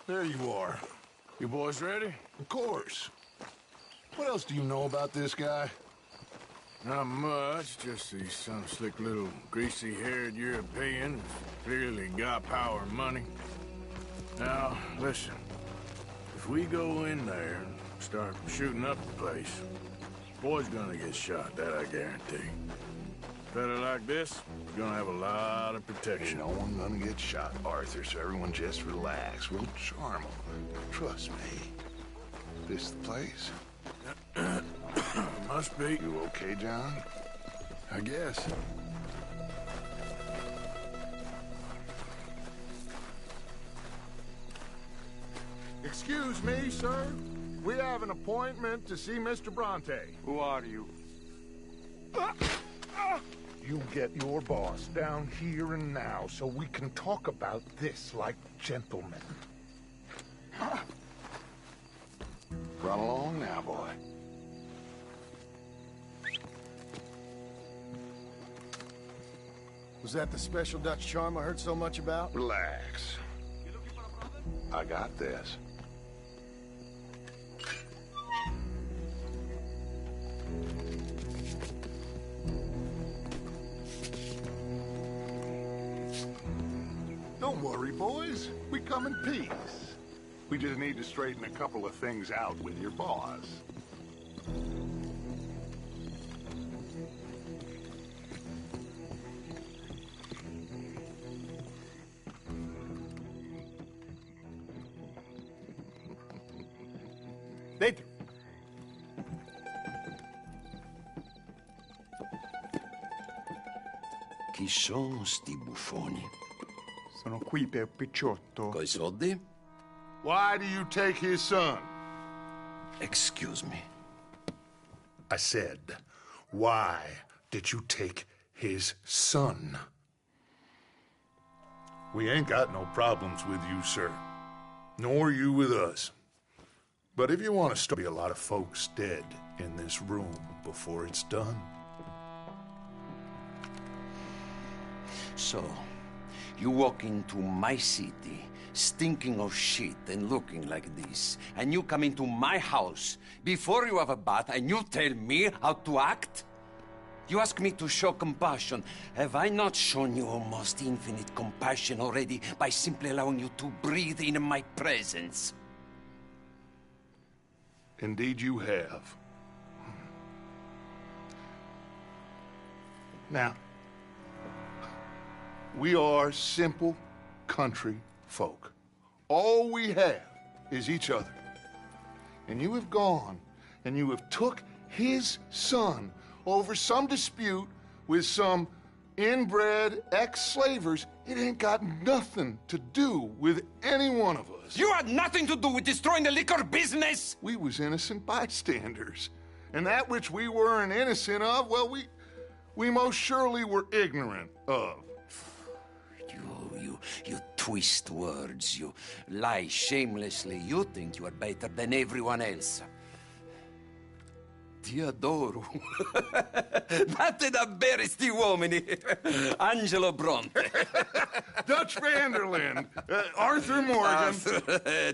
there you are. You boys ready? Of course. What else do you know about this guy? Not much, just he's some slick little greasy-haired European who's clearly got power and money. Now, listen. If we go in there and start shooting up the place, boy's gonna get shot, that I guarantee. Fella like this is gonna have a lot of protection. Ain't no one gonna get shot, Arthur, so everyone just relax. We'll charm them. Trust me. This the place? Must be. You okay, John? I guess. Excuse me, sir. We have an appointment to see Mr. Bronte. Who are you? You get your boss down here and now so we can talk about this like gentlemen. Run along now, boy. Was that the special Dutch charm I heard so much about? Relax. I got this. Don't worry, boys. We come in peace. We just need to straighten a couple of things out with your boss. Dentro. Chi sono sti buffoni? Sono qui per Picciotto. Coi soldi? Why do you take his son? Excuse me. I said, why did you take his son? We ain't got no problems with you, sir. Nor you with us. But if you want to be a lot of folks dead in this room before it's done. So, you walk into my city, stinking of shit and looking like this, and you come into my house before you have a bath and you tell me how to act? You ask me to show compassion. Have I not shown you almost infinite compassion already by simply allowing you to breathe in my presence? Indeed you have. Now, we are simple country folk. All we have is each other. And you have gone and you have took his son over some dispute with some inbred ex-slavers. It ain't got nothing to do with any one of us. You had nothing to do with destroying the liquor business! We was innocent bystanders. And that which we weren't innocent of, well, we most surely were ignorant of. You twist words, you lie shamelessly, you think you are better than everyone else. Ti adoro. Vattene da bere sti uomini. Angelo Bronte. Dutch Vanderlyn. Arthur Morgan.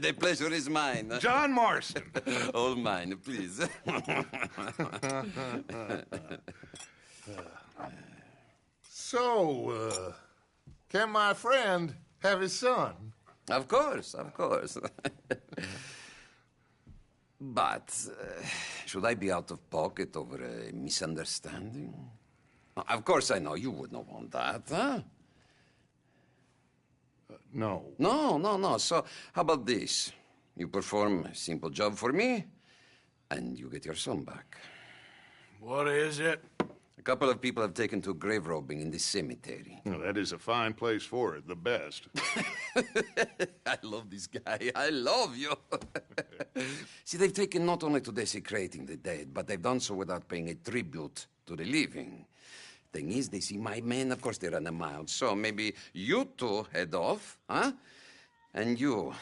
The pleasure is mine. John Marston. All mine, please. So, can my friend have his son? Of course, of course. But, should I be out of pocket over a misunderstanding? Of course I know you would not want that, huh? No. No. So, how about this? You perform a simple job for me, and you get your son back. What is it? A couple of people have taken to grave robbing in this cemetery. Well, that is a fine place for it, the best. I love this guy. I love you. See, they've taken not only to desecrating the dead, but they've done so without paying a tribute to the living. Thing is, they see my men, of course they run a mile. So maybe you two head off, huh? And you,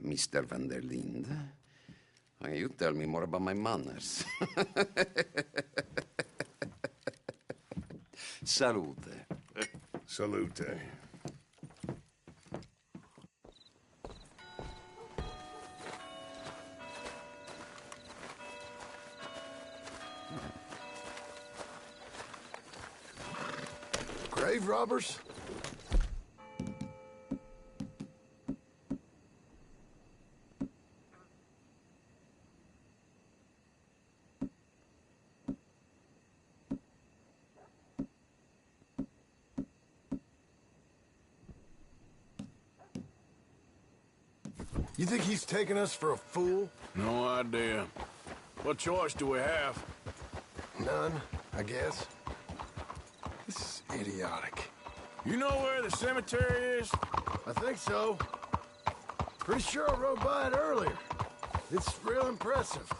Mr. Van der Linde, you tell me more about my manners. Salute. Salute. robbers? You think he's taking us for a fool? No idea. What choice do we have? None, I guess. This is idiotic. You know where the cemetery is? I think so. Pretty sure I rode by it earlier. It's real impressive.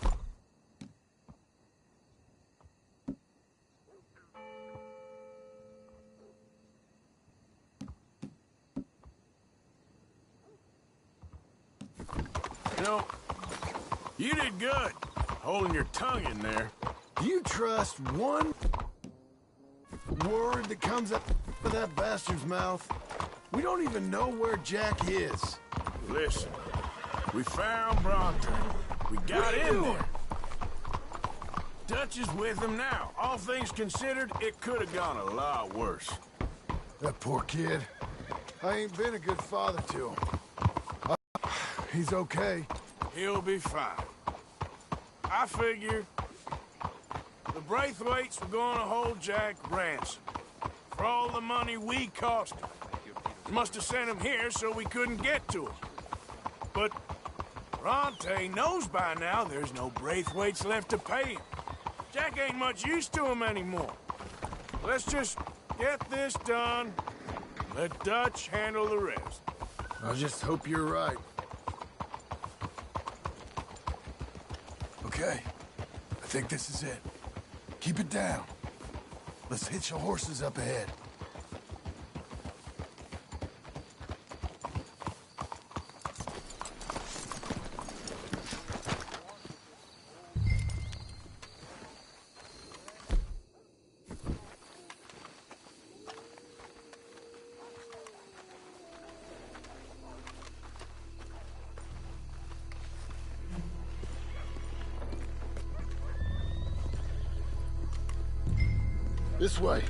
You know, you did good, holding your tongue in there. Do you trust one word that comes out of that bastard's mouth? We don't even know where Jack is. Listen, we found Bronte. We got in there. Dutch is with him now. All things considered, it could have gone a lot worse. That poor kid. I ain't been a good father to him. He's okay. He'll be fine. I figure the Braithwaites were gonna hold Jack ransom for all the money we cost him. Must have sent him here so we couldn't get to him. But Bronte knows by now there's no Braithwaites left to pay him. Jack ain't much use to him anymore. Let's just get this done. Let Dutch handle the rest. I just hope you're right. Okay, I think this is it. Keep it down. Let's hitch the horses up ahead. This way.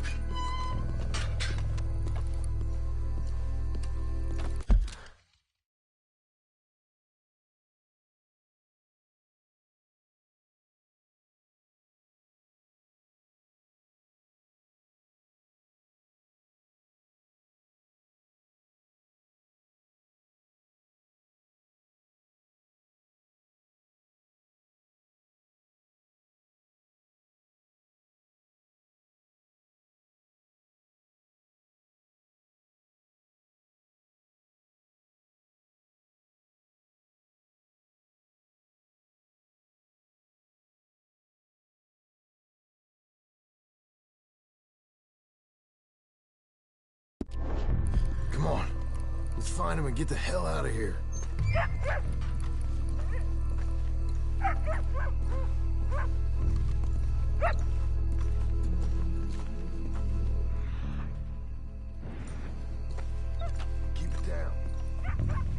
Come on. Let's find him and get the hell out of here. Keep it down.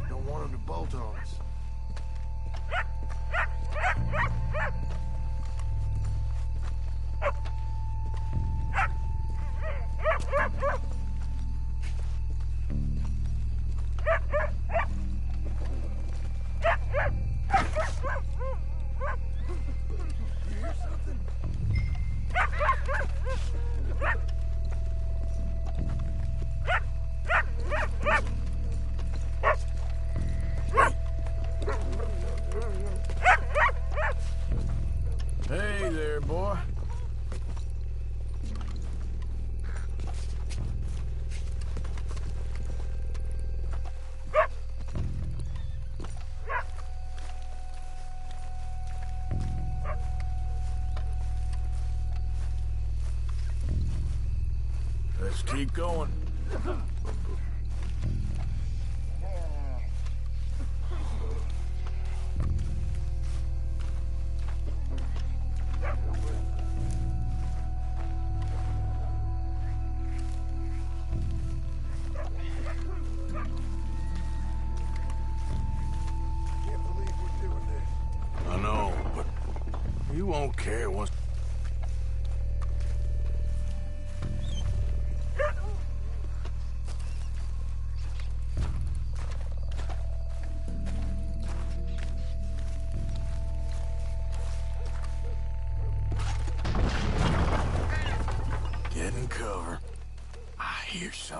Don't want him to bolt on us. Hey there, boy. Let's keep going. Can't believe we're doing this. I know, but you won't care once.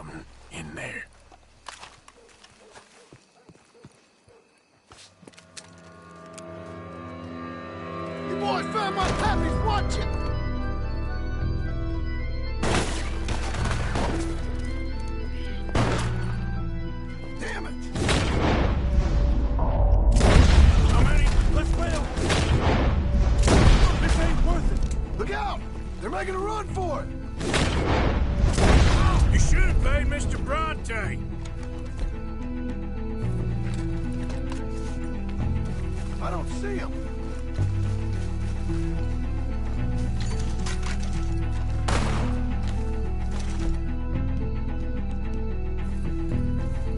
something in there. You boys found my pappy's watching! Damn it! How many? Let's fail! This ain't worth it! Look out! They're making a run for it! You should have paid Mr. Bronte! I don't see him.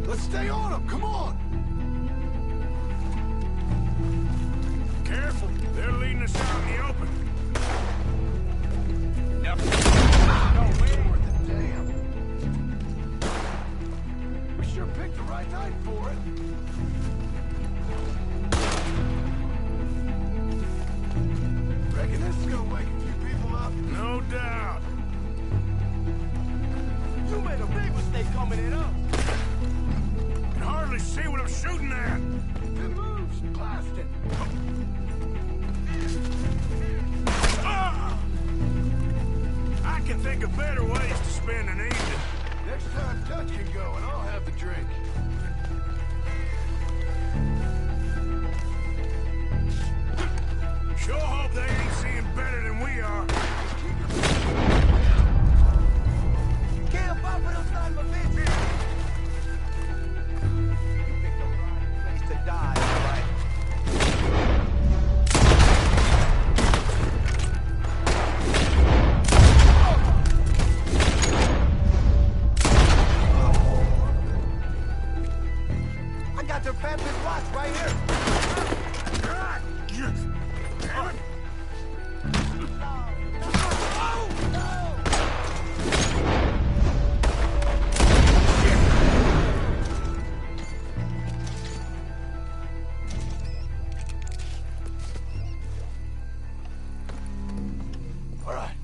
Let's stay on him, come on! Careful, they're leading us out in the open. No way! Damn! We sure picked the right night for it. Reckon this is gonna wake a few people up. No doubt. You made a big mistake coming in up. Can hardly see what I'm shooting at. Good moves, blasted. Ah! I can think of better ways to spend an evening. Next time Dutch can go and I'll have the drink. Sure hope they ain't seeing better than we are. Can't vámonos, alma, bitch! You picked the right place to die, right? I got their pappy's watch right here. All right,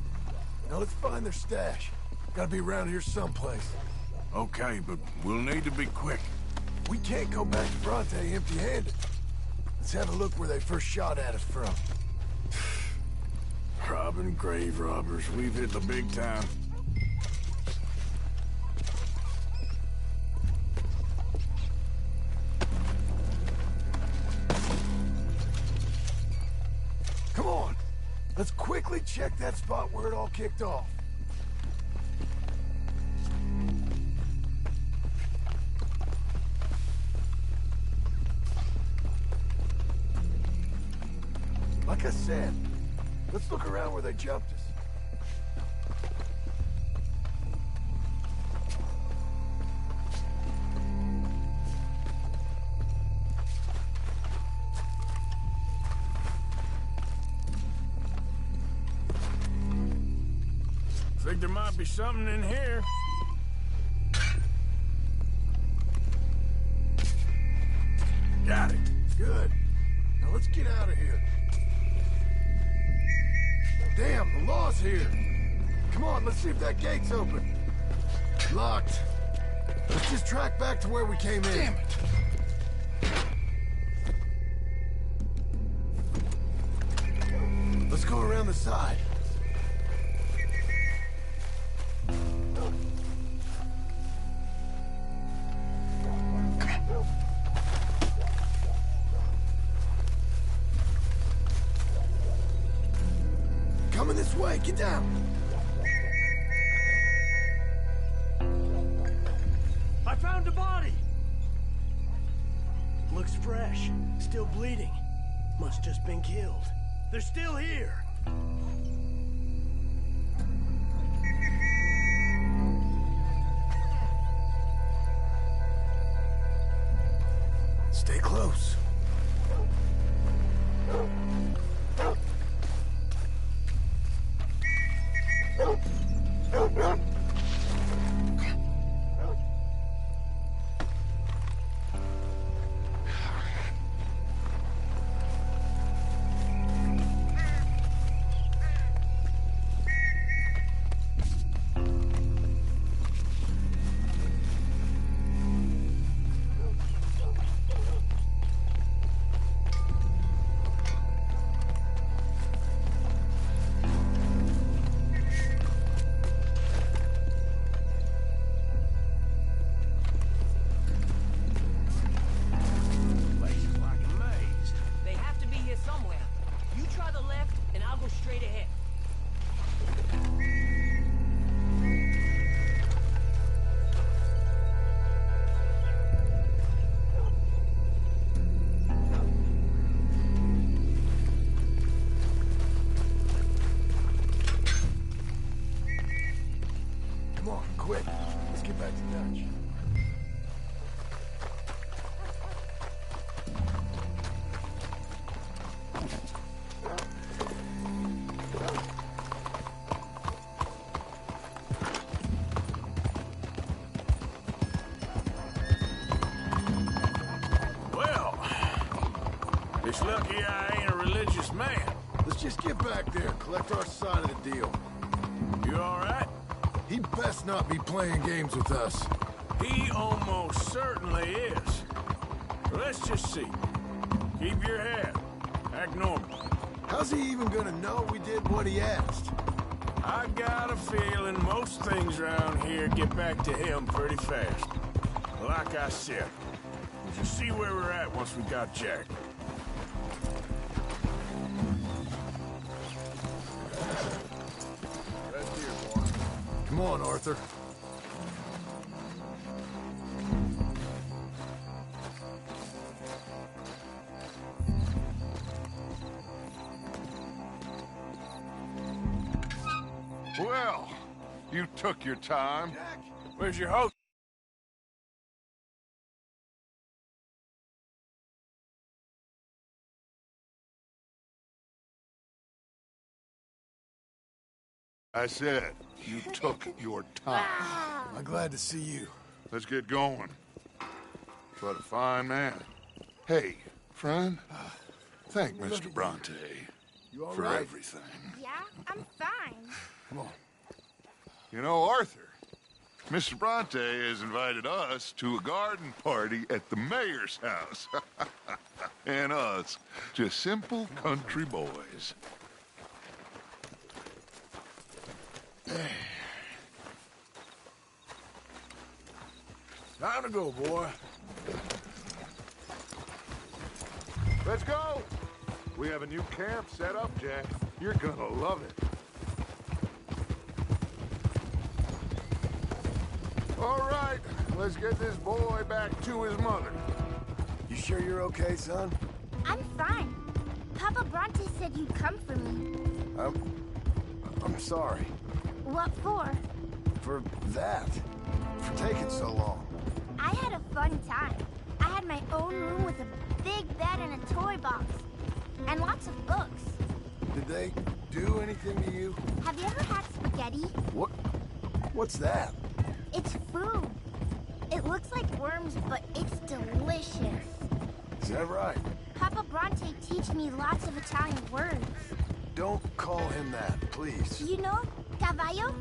now let's find their stash. Gotta be around here someplace. Okay, but we'll need to be quick. We can't go back to Bronte empty-handed. Let's have a look where they first shot at us from. Robbing grave robbers. We've hit the big time. Come on! Let's quickly check that spot where it all kicked off. Like I said, let's look around where they jumped us. Think there might be something in here. Got it. Good. Now let's get out of here. Damn, the law's here. Come on, let's see if that gate's open. Locked. Let's just track back to where we came in. Damn it. Let's go around the side. Coming this way, get down. I found a body. Looks fresh, still bleeding. Must just been killed. They're still here. Stay close. lucky I ain't a religious man. Let's just get back there, collect our side of the deal. You all right? He best not be playing games with us. He almost certainly is. Let's just see. Keep your head. Act normal. How's he even gonna know we did what he asked? I got a feeling most things around here get back to him pretty fast. Like I said, we'll just see where we're at once we got Jack. Rest here, boy. Come on, Arthur. Well, you took your time. Jack! Where's your host? I said, you took your time. I'm glad to see you. Let's get going. What a fine man. Hey, friend, thank Mr. Bronte You all for right? everything. Yeah, I'm fine. Come on. You know, Arthur, Mr. Bronte has invited us to a garden party at the mayor's house. And us, just simple country boys. Time to go, boy. Let's go! We have a new camp set up, Jack. You're gonna love it. All right, let's get this boy back to his mother. You sure you're okay, son? I'm fine. Papa Bronte said you'd come for me. I'm sorry. What for? For that. For taking so long. I had a fun time. I had my own room with a big bed and a toy box. And lots of books. Did they do anything to you? Have you ever had spaghetti? What's that? It's food. It looks like worms, but it's delicious. Is that right? Papa Bronte teach me lots of Italian words. Don't call him that, please. You know, caballo?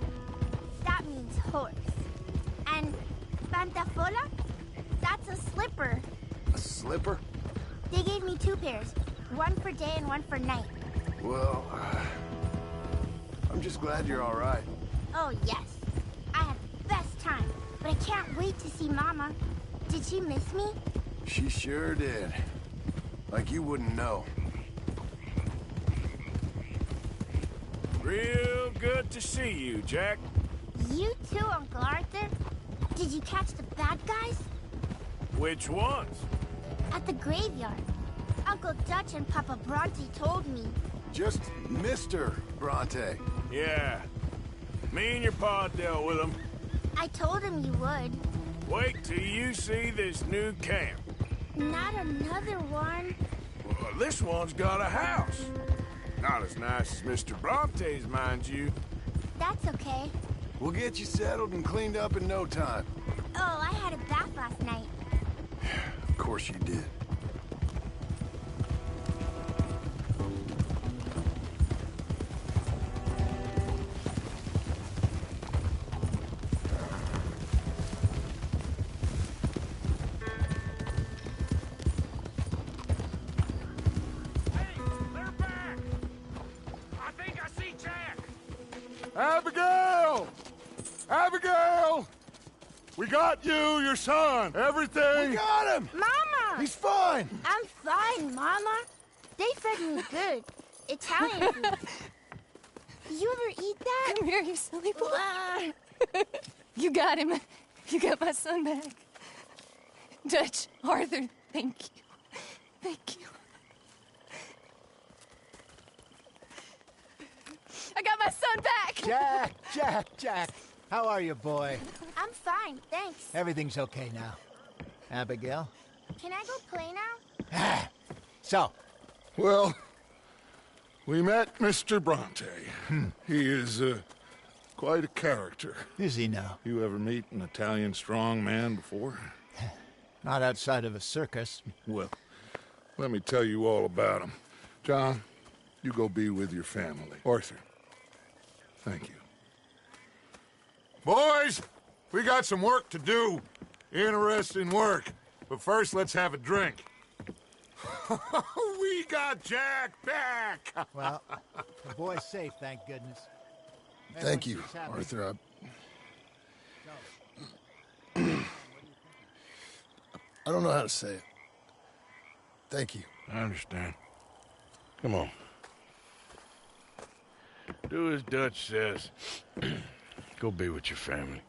That means horse. And pantafola? That's a slipper. A slipper? They gave me 2 pairs. One for day and one for night. Well, I'm just glad you're all right. Oh, yes. I had the best time. But I can't wait to see Mama. Did she miss me? She sure did. Like you wouldn't know. Real good to see you, Jack. You too, Uncle Arthur. Did you catch the bad guys? Which ones? At the graveyard. Uncle Dutch and Papa Bronte told me. Just Mr. Bronte. Yeah. Me and your pa dealt with them. I told him you would. Wait till you see this new camp. Not another one. Well, this one's got a house. Not as nice as Mr. Bronte's, mind you. That's okay. We'll get you settled and cleaned up in no time. Oh, I had a bath last night. Of course you did. Abigail! Abigail! We got you, your son, everything. We got him! Mama! He's fine! I'm fine, Mama. They fed me good. Italian food. Did you ever eat that? Come here, you silly boy. You got him. You got my son back. Dutch, Arthur, thank you. Thank you. I got my son back! Jack. How are you, boy? I'm fine, thanks. Everything's okay now. Abigail? Can I go play now? So, Well, we met Mr. Bronte. He is quite a character. is he now? You ever meet an Italian strong man before? Not outside of a circus. Well, Let me tell you all about him. John, you go be with your family. Arthur, thank you. Boys, we got some work to do. Interesting work. But first, let's have a drink. We got Jack back! Well, the boy's safe, thank goodness. Thank you, Arthur. I don't know how to say it. Thank you. I understand. Come on. Do as Dutch says. Go be with your family.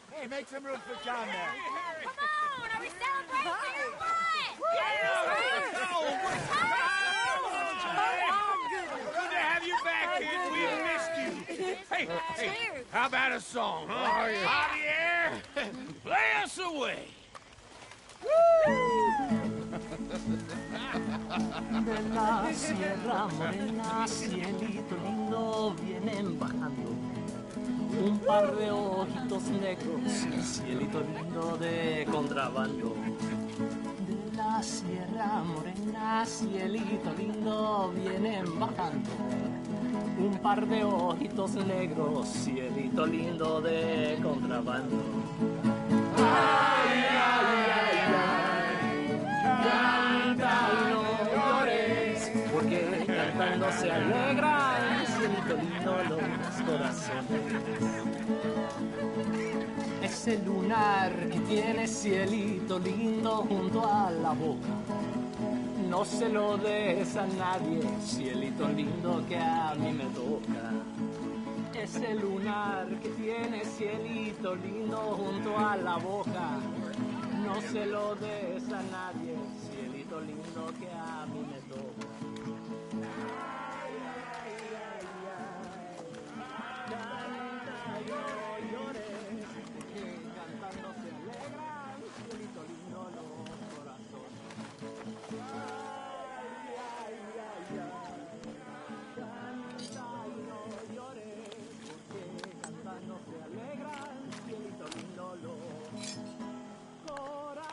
Hey, make some room for John there. Come on, are we celebrating or what? Good to have you back, kid. We missed you. Hey, how about a song, huh? Javier, play us away. De la sierra morena, cielito lindo, vienen bajando un par de ojitos negros, cielito lindo de contrabando. De la sierra morena, cielito lindo, vienen bajando un par de ojitos negros, cielito lindo de contrabando. Ay, ay, ay, ay, canta y no llores, porque cantando se alegra el cielito lindo los corazones. Ese lunar que tiene cielito lindo junto a la boca, no se lo des a nadie, cielito lindo que a mí me toca. Ese lunar que tiene cielito lindo junto a la boca, no se lo des a nadie, cielito lindo que a mí me toca. Ay, ay, ay, ay, canta y no llores, que cantando se alegran, cielito lindo los corazones. Ay, ay, ay, ay, canta y no llores, porque cantando se alegran, cielito lindo los corazones.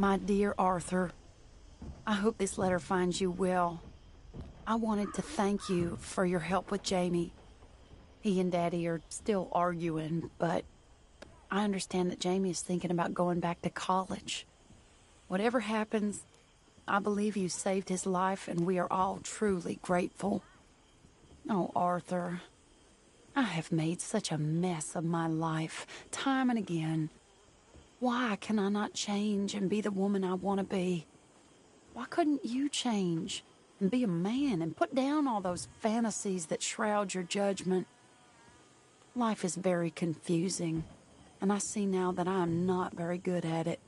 My dear Arthur, I hope this letter finds you well. I wanted to thank you for your help with Jamie. He and Daddy are still arguing, but I understand that Jamie is thinking about going back to college. Whatever happens, I believe you saved his life, and we are all truly grateful. Oh, Arthur, I have made such a mess of my life, time and again. Why can I not change and be the woman I want to be? Why couldn't you change and be a man and put down all those fantasies that shroud your judgment? Life is very confusing, and I see now that I am not very good at it.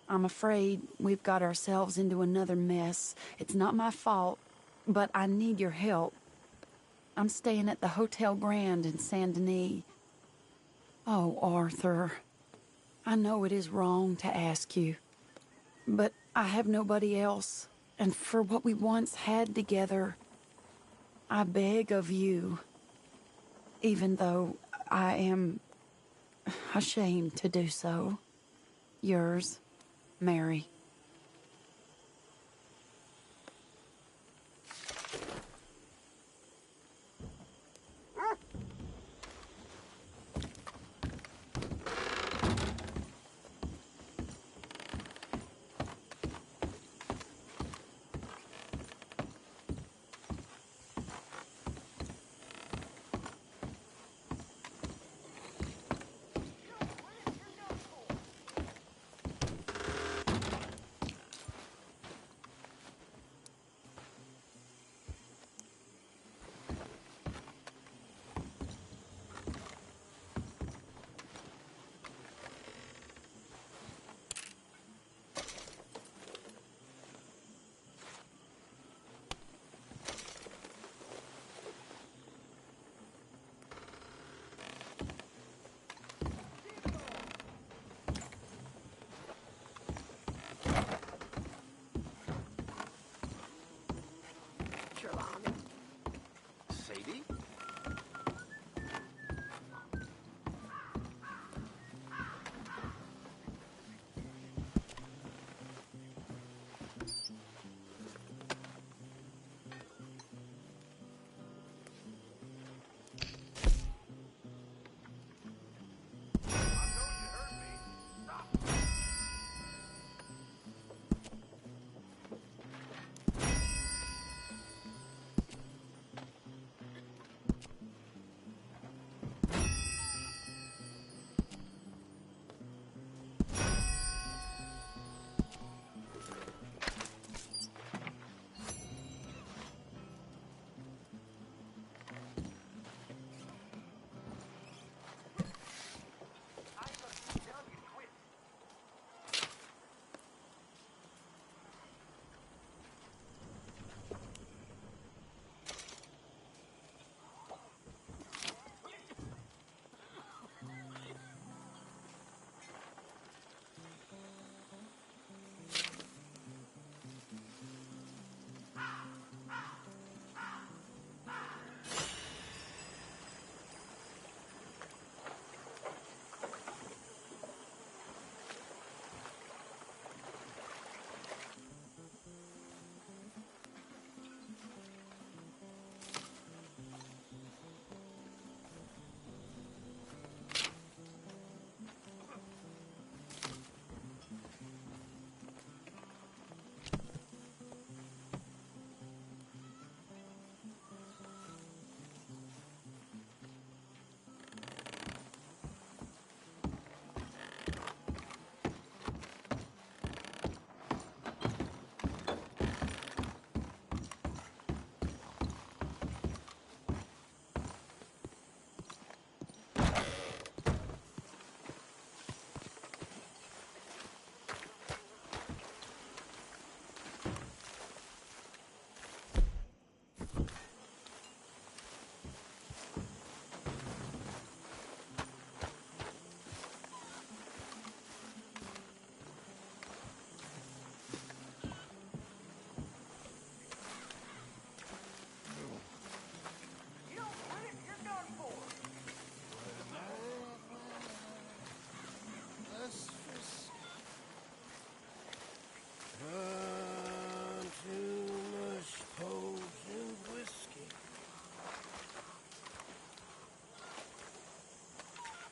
I'm afraid we've got ourselves into another mess. It's not my fault, but I need your help. I'm staying at the Hotel Grand in Saint Denis. Oh, Arthur, I know it is wrong to ask you, but I have nobody else, and for what we once had together, I beg of you, even though I am ashamed to do so. Yours, Mary.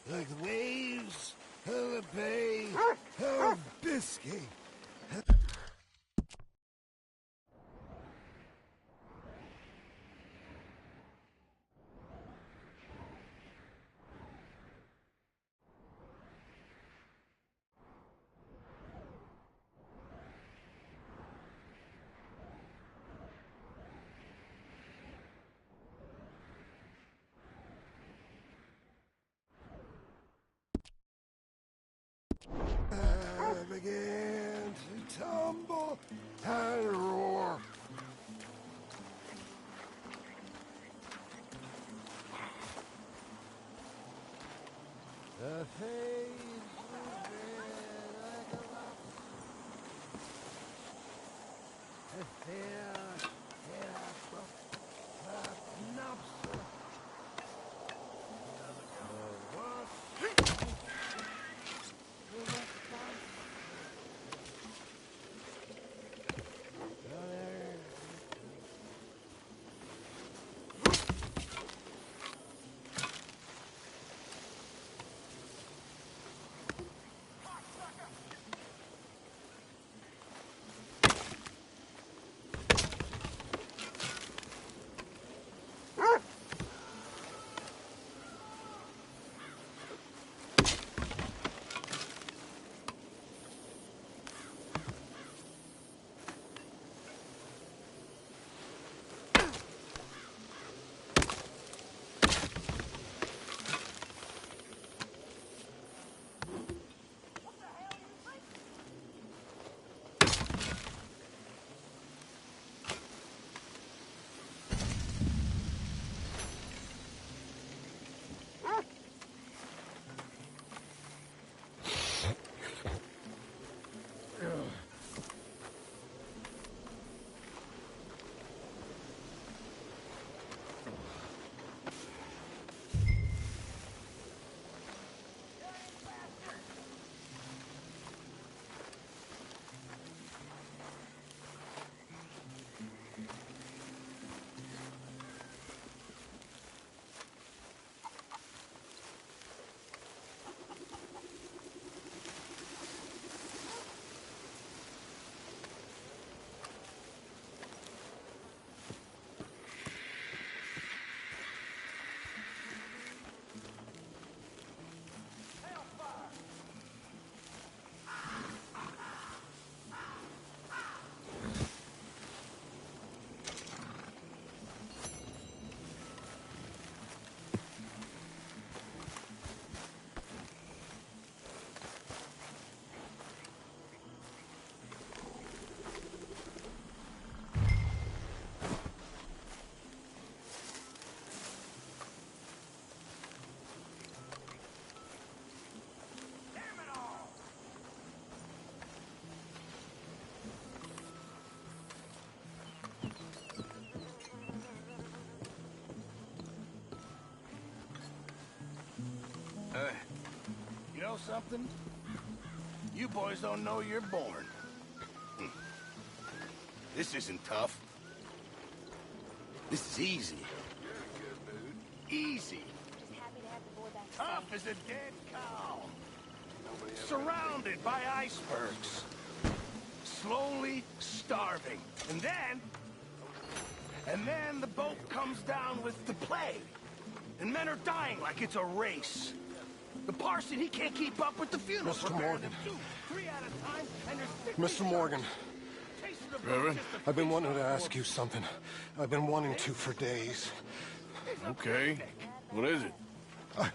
Like the waves of the Bay of Biscay. Began to tumble and roar. The fades of red like a rock. The fair, You know something? You boys don't know you're born. This isn't tough. This is easy. Easy. Tough as a dead cow. Surrounded by icebergs. Slowly starving. And then the boat comes down with the plague. And men are dying like it's a race. The parson, he can't keep up with the funerals. Mr. Morgan. 3 at a time, and there's 50 Mr. Morgan. Reverend? I've been wanting to ask you something. I've been wanting to for days. Okay. What is it? I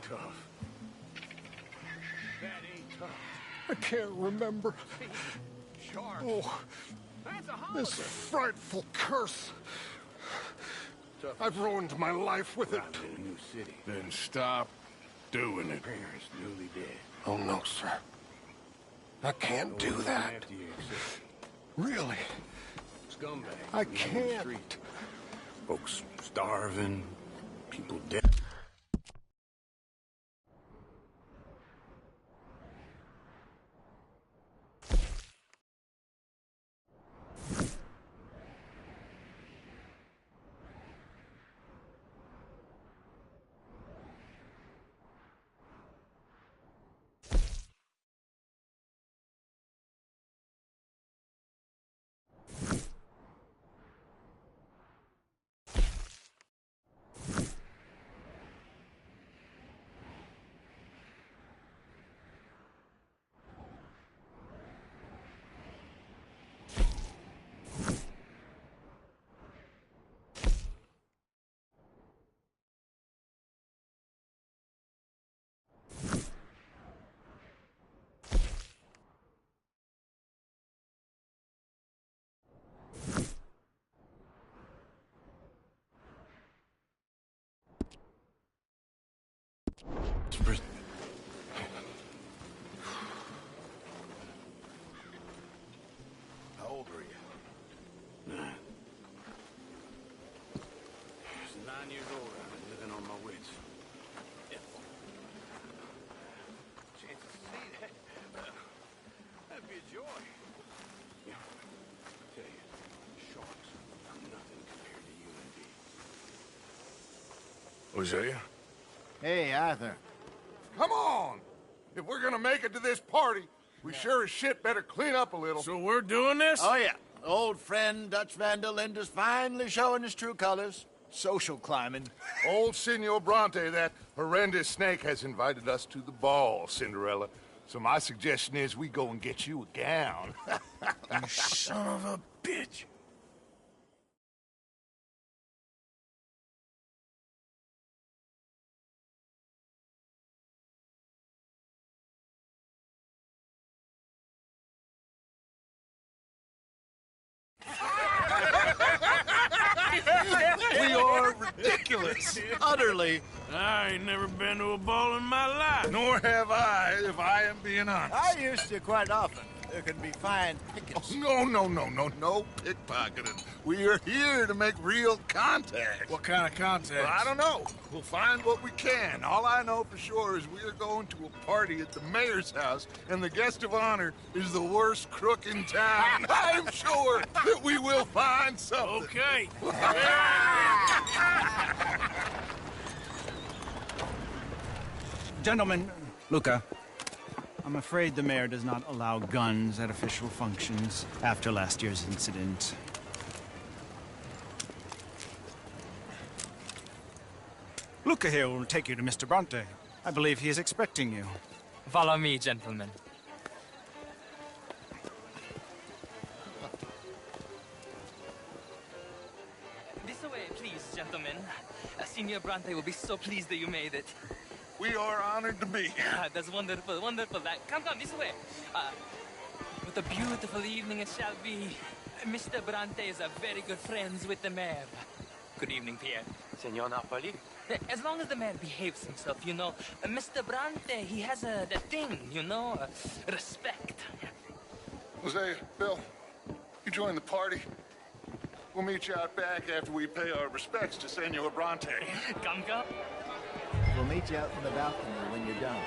can't remember. Oh, this frightful curse. I've ruined my life with it. Then stop doing it. Newly dead. Oh, no, sir. I can't do that. Really? Scumbag. I can't. Folks starving, people dead. How old were you? 9. I was 9 years old. I've been living on my wits. Chance to see that. That'd be a joy. Yeah. I tell you, sharks are nothing compared to human beings. Hosea? Hey, Arthur. Come on! If we're gonna make it to this party, we sure as shit better clean up a little. So we're doing this? Oh, yeah. Old friend Dutch Van der Linde's finally showing his true colors. Social climbing. Old Senor Bronte, that horrendous snake, has invited us to the ball, Cinderella. So my suggestion is we go and get you a gown. You son of a bitch. We are ridiculous. Utterly. I ain't never been to a ball in my life. Nor have I, if I am being honest. I used to quite often. There can be fine pickets. Oh, no pickpocketing. We are here to make real contact. What kind of contact? Well, I don't know. We'll find what we can. All I know for sure is we are going to a party at the mayor's house, and the guest of honor is the worst crook in town. I'm sure that we will find something. Okay. Gentlemen, Luca, I'm afraid the mayor does not allow guns at official functions after last year's incident. Luca here will take you to Mr. Bronte. I believe he is expecting you. Follow me, gentlemen. This way, please, gentlemen. Senor Bronte will be so pleased that you made it. We are honored to be here. That's wonderful, wonderful. Come, this way. What a beautiful evening it shall be. Mr. Bronte is very good friends with the mayor. Good evening, Pierre. Senor Napoli? As long as the mayor behaves himself, you know. Mr. Bronte, he has that thing, you know, respect. Hosea, Bill, you join the party. We'll meet you out back after we pay our respects to Senor Bronte. Come. We'll meet you out in the balcony when you're done.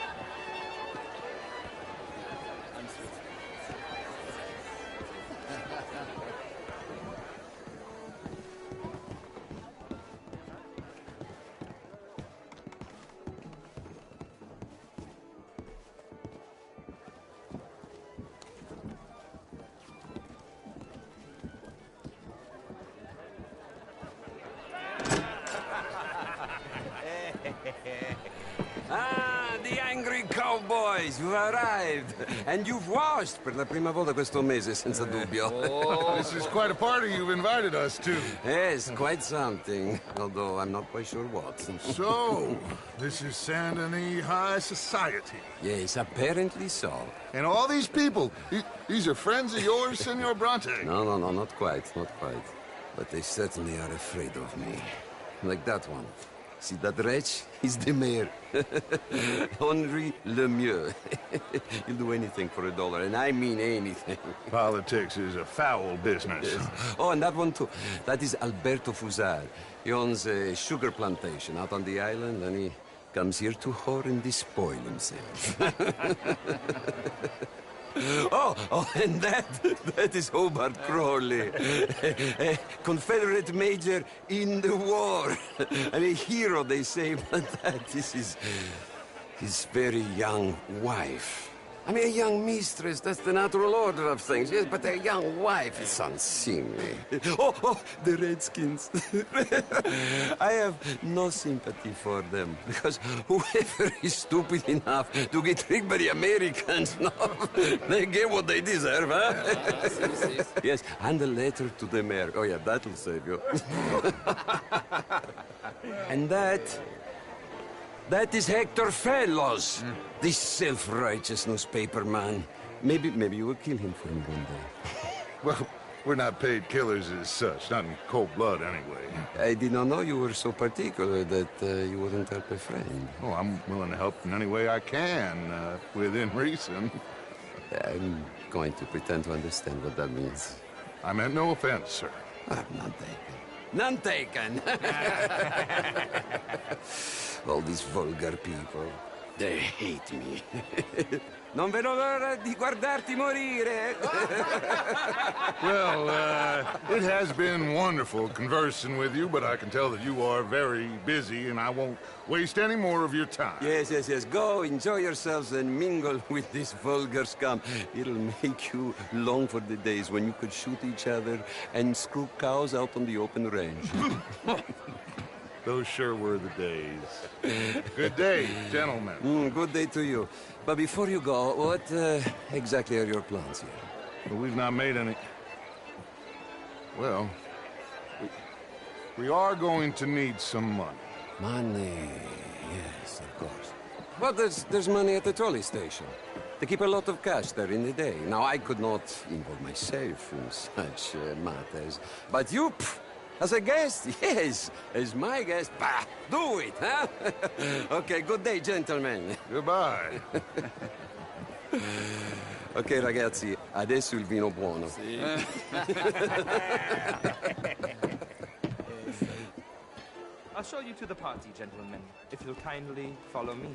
The angry cowboys, you've arrived. And you've washed per la prima volta questo mese, senza dubbio. Oh, this is quite a party you've invited us to. Yes, quite something. Although I'm not quite sure what. So, this is Saint Denis High Society. Yes, apparently so. And all these people, these are friends of yours, Senor Bronte? No, not quite. But they certainly are afraid of me. Like that one. See that wretch? He's the mayor. Henri Lemieux. He'll do anything for $1, and I mean anything. Politics is a foul business. Yes. Oh, and that one too. That is Alberto Fusar. He owns a sugar plantation out on the island, and he comes here to whore and despoil himself. Oh, and that is Hobart Crawley, a Confederate major in the war. I mean, a hero, they say, but that is his very young wife. I mean, a young mistress, that's the natural order of things, yes, but a young wife is unseemly. Oh, the Redskins. I have no sympathy for them, because whoever is stupid enough to get tricked by the Americans, no, they get what they deserve, huh? Yes, and a letter to the mayor. Oh, yeah, that'll save you. And that is Hector Fellows, this self-righteous newspaper man. Maybe you will kill him for me one day. Well, We're not paid killers as such, not in cold blood anyway. I did not know you were so particular that you wouldn't help a friend. Oh, I'm willing to help in any way I can, within reason. I'm going to pretend to understand what that means. I meant no offense, sir. None taken. None taken! All these vulgar people, they hate me. Non vedo l'ora di guardarti morire. Well, it has been wonderful conversing with you, but I can tell that you are very busy, and I won't waste any more of your time. Yes. Go, enjoy yourselves, and mingle with this vulgar scum. It'll make you long for the days when you could shoot each other and screw cows out on the open range. Those sure were the days. Good day, gentlemen. Good day to you. But before you go, what exactly are your plans here? Well, we've not made any... Well, we are going to need some money. Money, yes, of course. But there's money at the trolley station. They keep a lot of cash there in the day. Now, I could not involve myself in such matters. But you... As a guest? Yes. As my guest? Bah, do it, huh? Okay, good day, gentlemen. Goodbye. Ok, ragazzi, adesso il vino buono. Sì. I'll show you to the party, gentlemen, if you'll kindly follow me.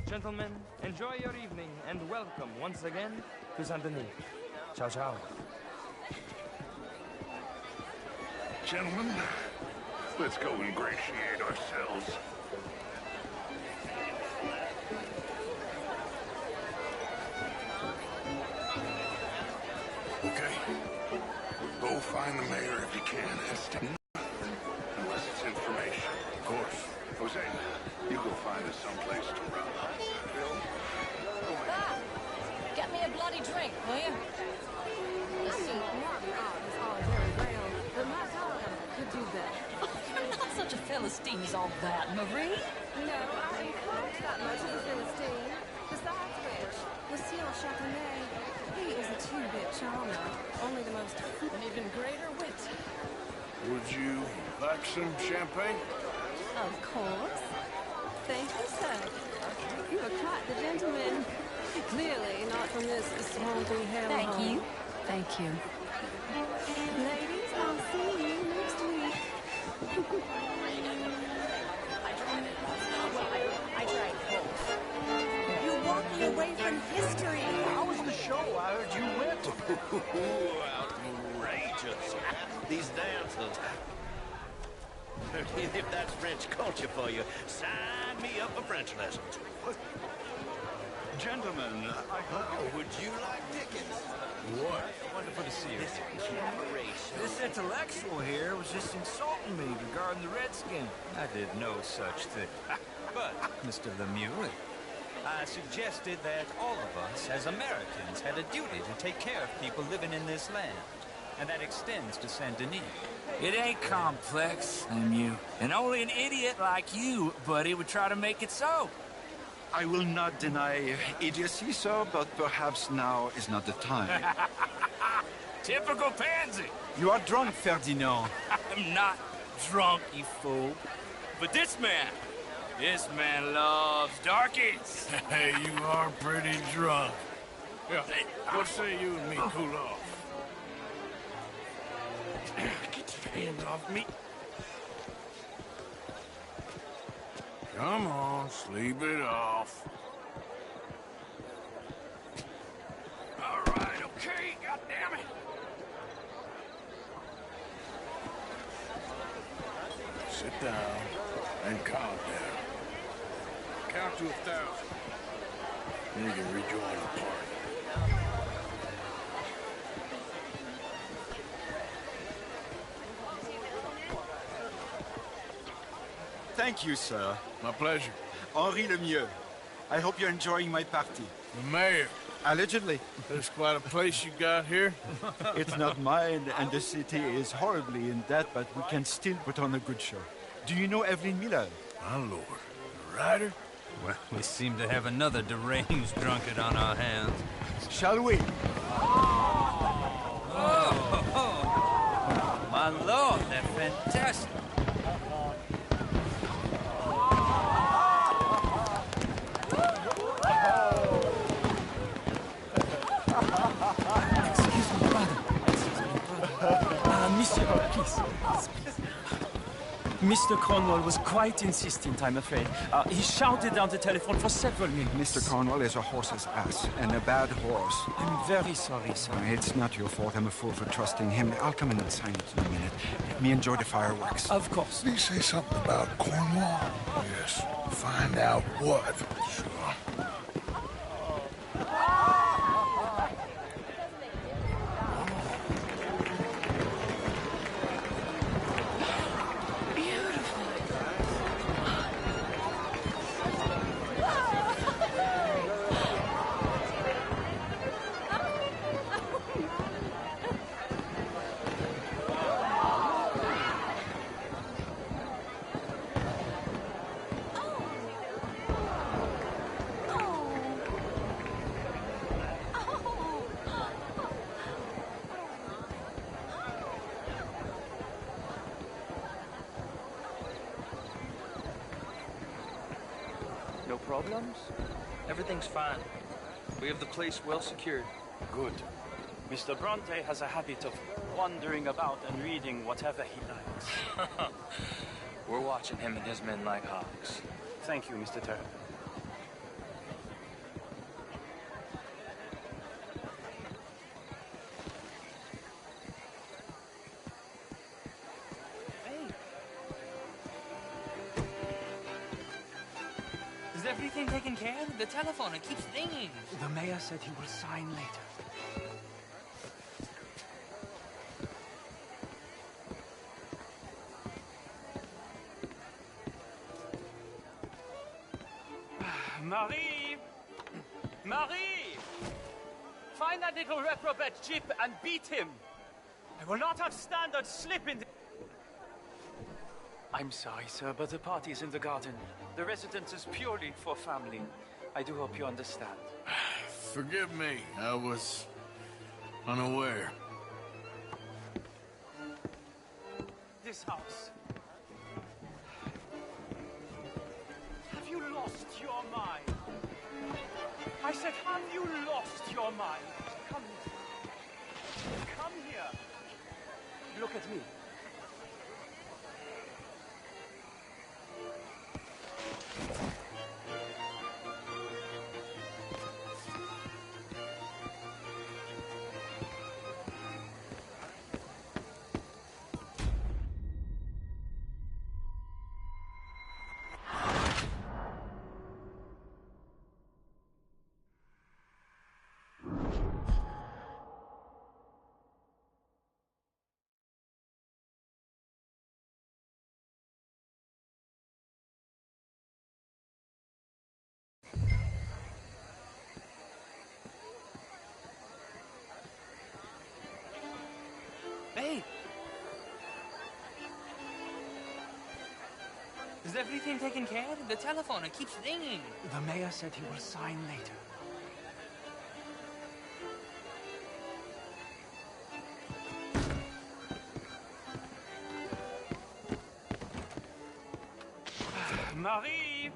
Gentlemen, enjoy your evening and welcome once again to Saint Denis. Ciao, ciao. Gentlemen, let's go ingratiate ourselves. Okay. Go find the mayor if you can. Unless it's information. Of course. Jose, you go find us someplace to run. Get me a bloody drink, will you? Could do that. You're not such a Philistine as all that, Marie. No, I ain't quite that much of a Philistine. Besides which, Monsieur Chaponnay, he is a two-bit charmer. Only the most and even greater wit. Would you like some champagne? Of course. Thank you, sir. You are quite the gentleman. Clearly not from this swampy hellhole. Thank you. Thank you. Ladies, I'll see you next week. I tried both. You're walking away from history. How was the show? I heard you went. Outrageous. These dances. If that's French culture for you, sign me up for French lessons. Gentlemen, would you like tickets? What? Wonderful to see you. This intellectual here was just insulting me regarding the Redskin. I did no such thing. But, Mr. Lemieux, I suggested that all of us, as Americans, had a duty to take care of people living in this land. And that extends to Saint Denis. It ain't complex, Lemieux. And only an idiot like you, buddy, would try to make it so. I will not deny idiocy, sir, but perhaps now is not the time. Typical pansy. You are drunk, Ferdinand. I'm not drunk, you fool. But this man loves darkies. Hey, you are pretty drunk. Yeah, what say you and me cool off? Get your hands off me. Come on, sleep it off. All right, okay, goddammit. Sit down and calm down. Count to 1,000. Then you can rejoin the party. Thank you, sir. My pleasure. Henri Lemieux. I hope you're enjoying my party. The mayor. Allegedly. There's quite a place you got here. It's not mine, and the city is horribly in debt, but we can still put on a good show. Do you know Evelyn Miller? My lord. The writer? Well, we seem to have another deranged drunkard on our hands. Shall we? Oh, my lord, they're fantastic. Excuse me, brother. Monsieur, please. Mr. Cornwall was quite insistent, I'm afraid. He shouted down the telephone for several minutes. Mr. Cornwall is a horse's ass, and a bad horse. I'm very sorry, sir. It's not your fault. I'm a fool for trusting him. I'll come in and sign it in a minute. Let me enjoy the fireworks. Of course. Did he say something about Cornwall? Yes. Find out what. Sure. No problems? Everything's fine. We have the place well secured. Good. Mr. Bronte has a habit of wandering about and reading whatever he likes. We're watching him and his men like hawks. Thank you, Mr. Turner. Is everything taken care of? The telephone, it keeps ringing. The mayor said he will sign later. Marie! Marie! Find that little reprobate Chip and beat him. I will not have standard slip in the... I'm sorry, sir, but the party is in the garden. The residence is purely for family. I do hope you understand. Forgive me. I was unaware. This house. Have you lost your mind? I said, have you lost your mind? Come here. Come here. Look at me. Hey! Is everything taken care of? The telephone, it keeps ringing. The mayor said he will sign later. Marie!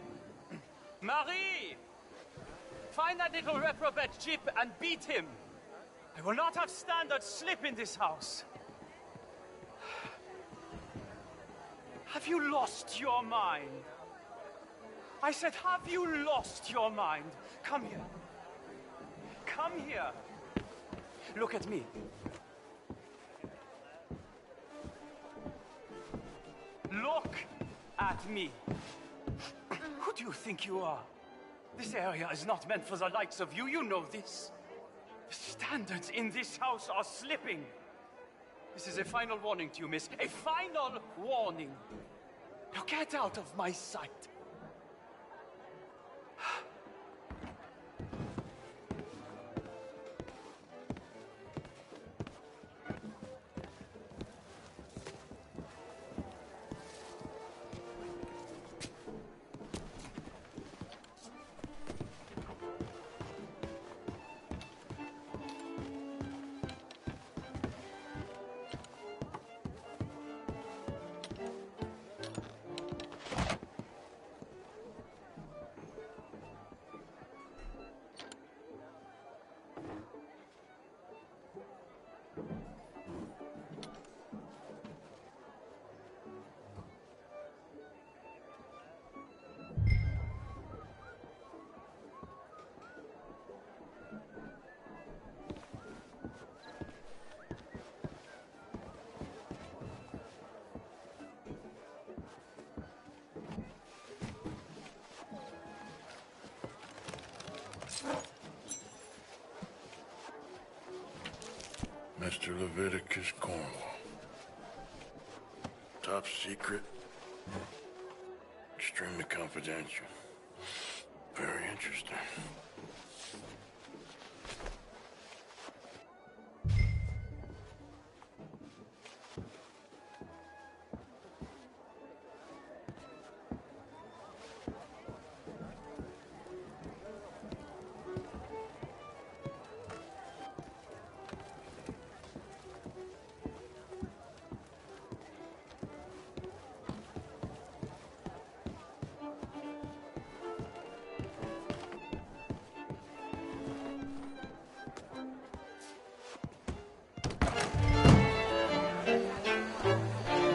Marie! Find that little reprobate Chip and beat him. I will not have standard slip in this house. Have you lost your mind? I said, have you lost your mind? Come here. Come here. Look at me. Look at me. Who do you think you are? This area is not meant for the likes of you. You know this. The standards in this house are slipping. This is a final warning to you, miss. A final warning. Now get out of my sight. Mr. Leviticus Cornwall. Top secret. Extremely confidential. Very interesting.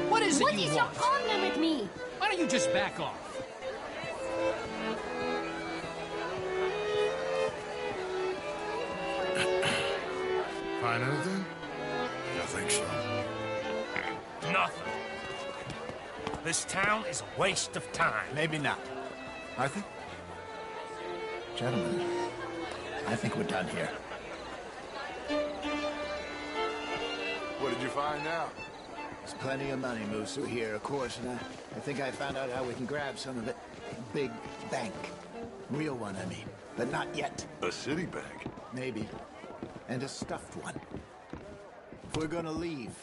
What is it What you is your want? problem with me? Why don't you just back off? Find anything? I think so. Nothing. This town is a waste of time. Maybe not. Arthur? Gentlemen, I think we're done here. What did you find out? There's plenty of money moves through here, of course, and I think I found out how we can grab some of it. A big bank. Real one, I mean. But not yet. A city bank? Maybe. And a stuffed one. If we're gonna leave,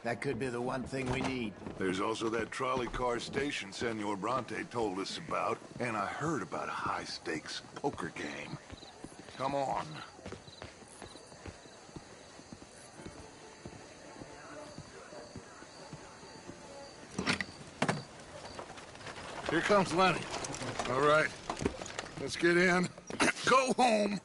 that could be the one thing we need. There's also that trolley car station Senor Bronte told us about, and I heard about a high-stakes poker game. Come on. Here comes Lenny. All right. Let's get in. Go home.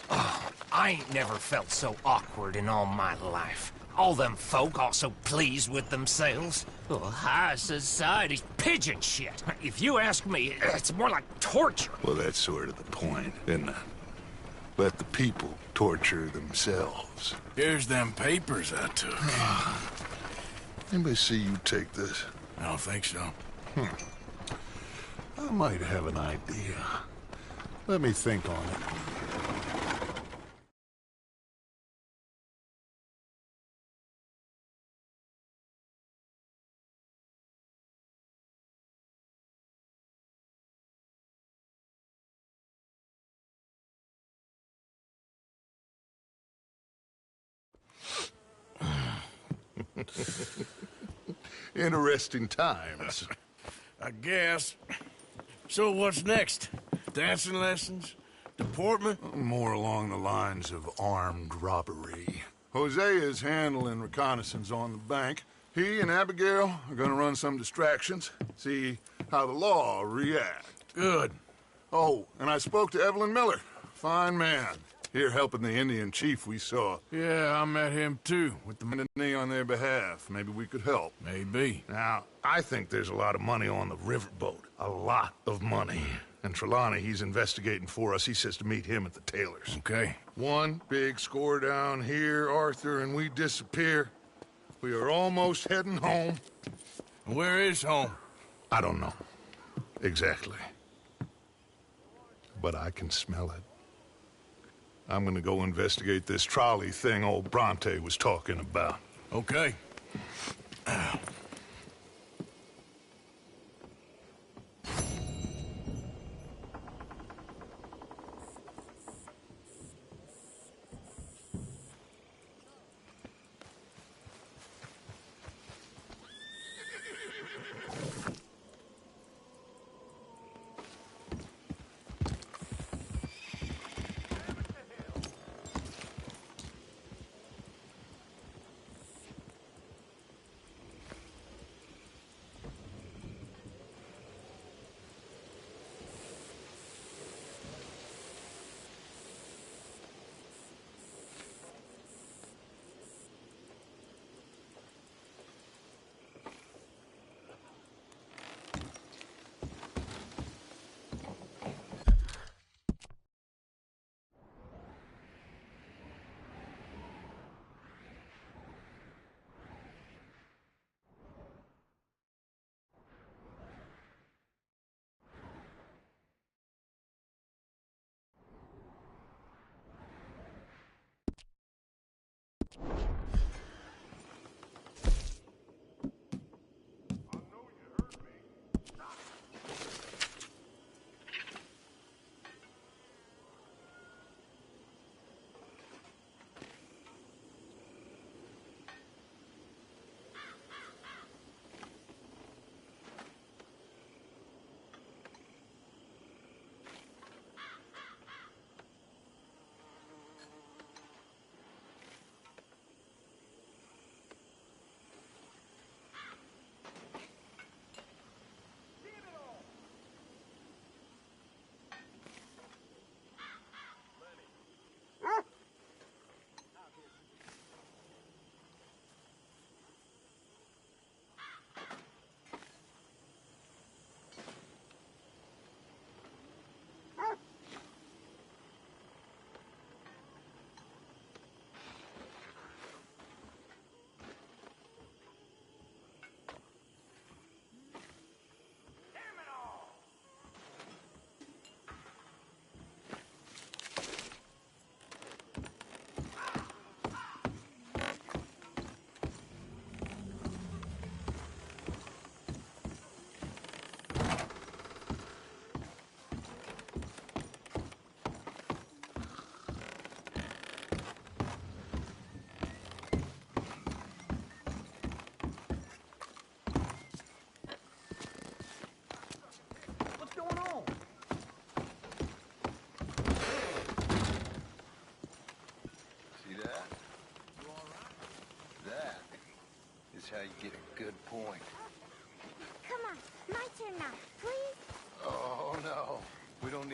I ain't never felt so awkward in all my life. All them folk all so pleased with themselves. Oh, high society's pigeon shit. If you ask me, it's more like torture. Well, that's sort of the point, isn't it? Let the people torture themselves. Here's them papers I took. Anybody see you take this? I don't think so. I might have an idea. Let me think on it. Interesting times. I guess. So what's next? Dancing lessons? Deportment? More along the lines of armed robbery. Jose is handling reconnaissance on the bank. He and Abigail are gonna run some distractions, see how the law reacts. Good. Oh, and I spoke to Evelyn Miller. Fine man. Here helping the Indian chief we saw. Yeah, I met him too, with the Knee on their behalf. Maybe we could help. Maybe. Now, I think there's a lot of money on the riverboat. A lot of money. And Trelawney, he's investigating for us. He says to meet him at the Taylor's. Okay. One big score down here, Arthur, and we disappear. We are almost heading home. Where is home? I don't know. Exactly. But I can smell it. I'm gonna go investigate this trolley thing old Bronte was talking about. Okay.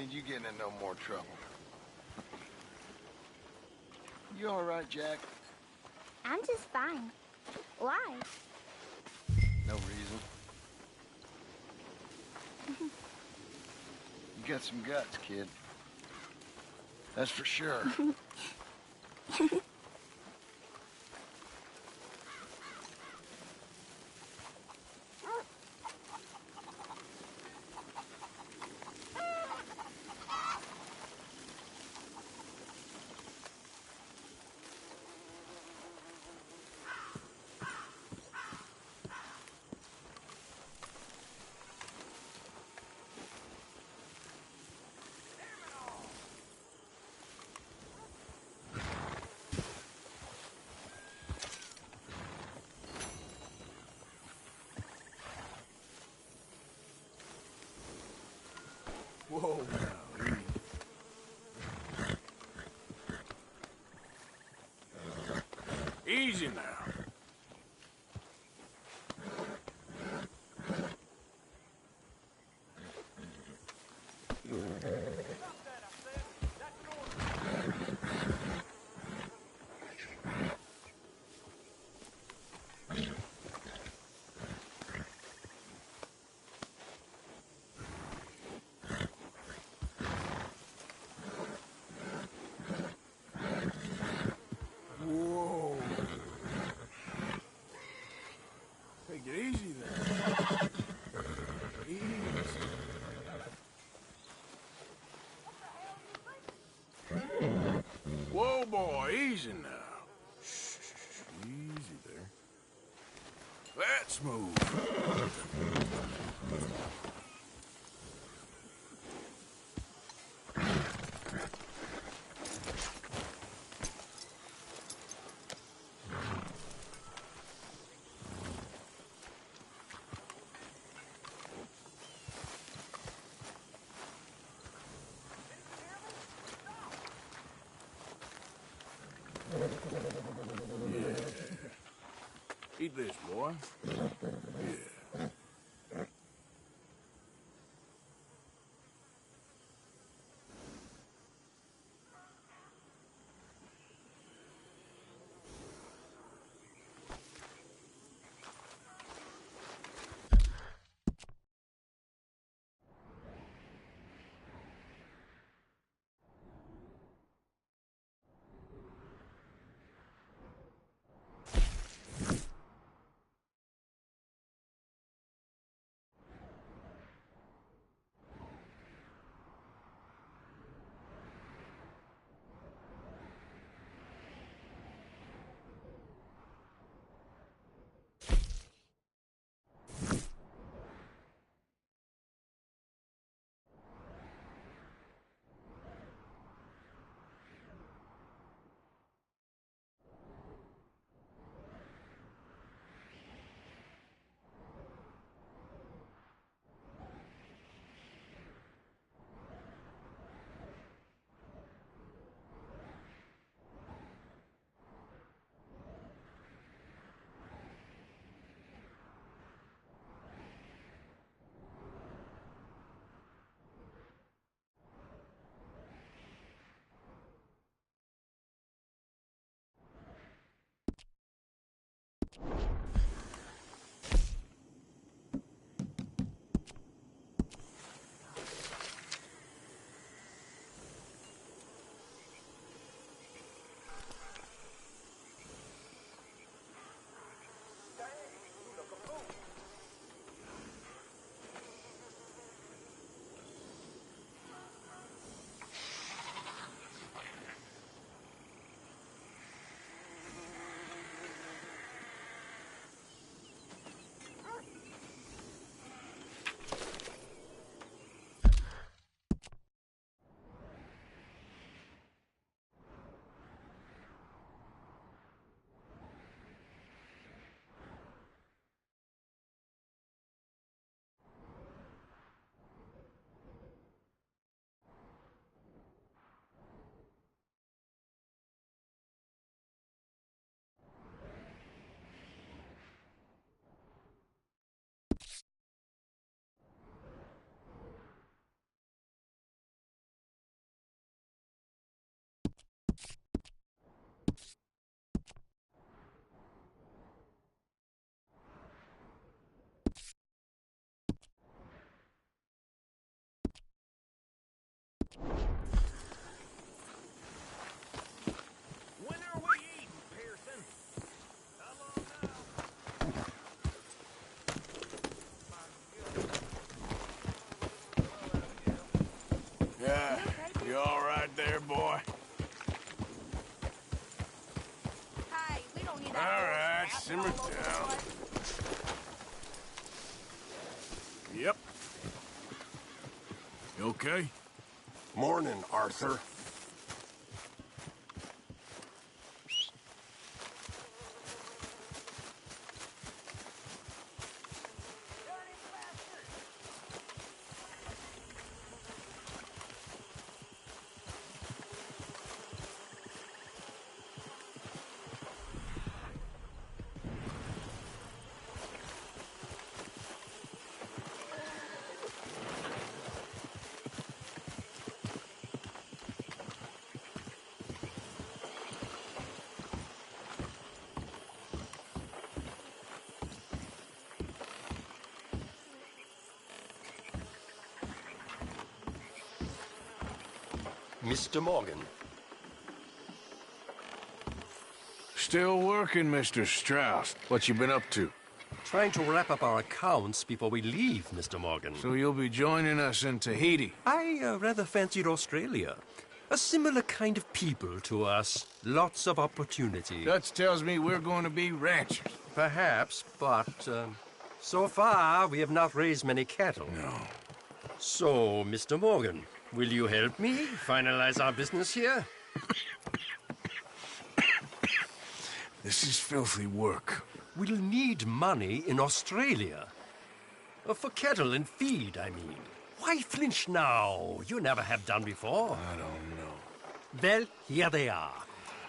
mean you getting in no more trouble. You all right, Jack? I'm just fine. Why? No reason. You got some guts, kid. That's for sure. Whoa, now, easy now. Whoa. Take it easy there. Easy. Whoa, boy, easy now. Shh, easy there. That's smooth. Yeah. Eat this, boy. Yeah. Yeah, you all right there, boy? Hey, we don't need All that. right, simmer down. Yep. You okay? Morning, Arthur. Mr. Morgan. Still working, Mr. Strauss. What you been up to? Trying to wrap up our accounts before we leave, Mr. Morgan. So you'll be joining us in Tahiti? I rather fancied Australia. A similar kind of people to us. Lots of opportunity. Dutch tells me we're going to be ranchers. Perhaps, but so far we have not raised many cattle. No. So, Mr. Morgan, will you help me finalize our business here? This is filthy work. We'll need money in Australia. For cattle and feed, I mean. Why flinch now? You never have done before. I don't know. Well, here they are.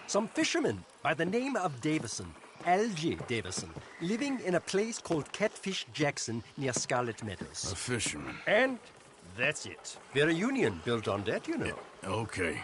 Some fishermen by the name of Davison, L.J. Davison, living in a place called Catfish Jackson near Scarlet Meadows. A fisherman. And that's it. We're a union built on that, you know. Yeah, okay.